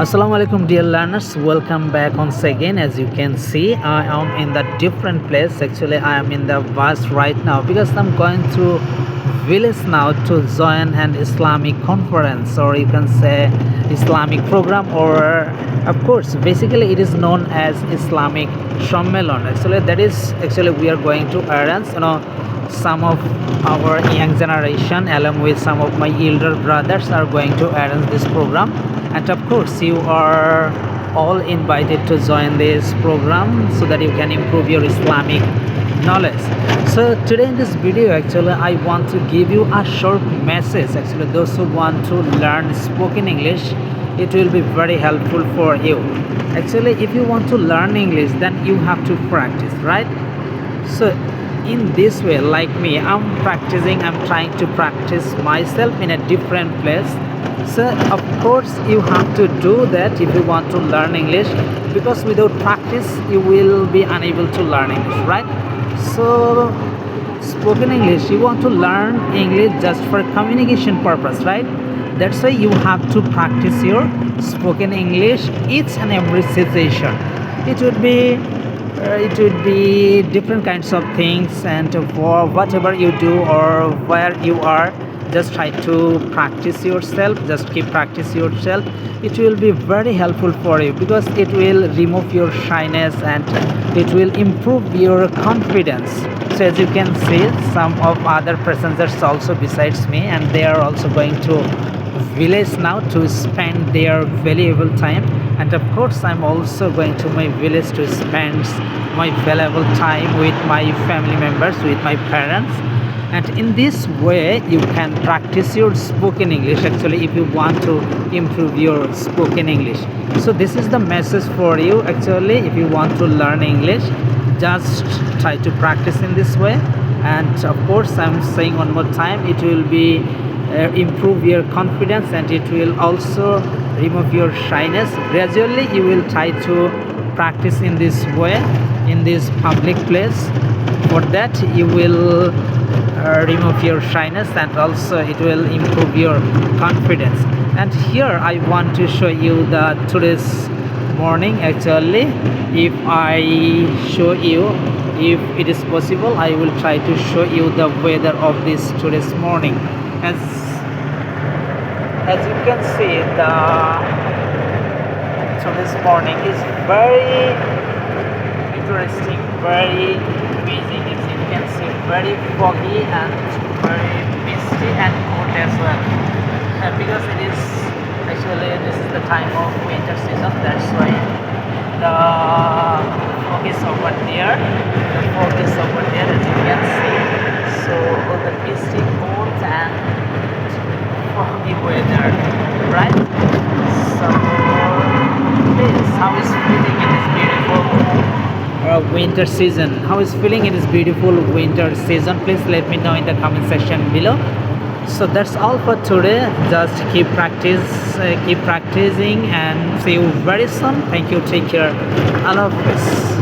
Assalamu alaikum dear learners, welcome back once again. As you can see, I am in the different place. Actually, I am in the bus right now because I'm going to village now to join an Islamic conference, or you can say Islamic program, or of course basically it is known as Islamic Shammelon. Actually that is actually we are going to arrange, some of our young generation along with some of my elder brothers are going to arrange this program, and of course you are all invited to join this program so that you can improve your Islamic knowledge. So today in this video actually I want to give you a short message. Actually those who want to learn spoken English, it will be very helpful for you. Actually if you want to learn English, then you have to practice, right? So in this way, like me, I'm trying to practice myself in a different place. So of course you have to do that if you want to learn English, because without practice you will be unable to learn English, right? So spoken English, you want to learn English just for communication purpose, right? That's why you have to practice your spoken English each and every situation. It would be different kinds of things, and for whatever you do or where you are, just try to practice yourself, just keep practice yourself. It will be very helpful for you because it will remove your shyness and it will improve your confidence. So as you can see, some of other passengers also besides me, and they are also going to village now to spend their valuable time, and of course I'm also going to my village to spend my valuable time with my family members, with my parents. And in this way you can practice your spoken English actually if you want to improve your spoken English. So this is the message for you. Actually if you want to learn English, just try to practice in this way, and of course I'm saying one more time, it will be improve your confidence, and it will also remove your shyness. Gradually you will try to practice in this way in this public place. For that you will remove your shyness, and also it will improve your confidence. And here I want to show you the today's morning. Actually if I show you, if it is possible, I will try to show you the weather of this today's morning. As you can see, the today's morning is very interesting, very busy. As you can see, very foggy and very misty and cold as well. Because it is actually this is the time of winter season. That's why the fog is over there. The fog is over there, as you can see. So the misty, cold and foggy weather, right? So this, how is feeling in this beautiful winter season? How is feeling in this beautiful winter season? Please let me know in the comment section below. So that's all for today. Just keep practicing, and see you very soon. Thank you. Take care. Allah Hafiz.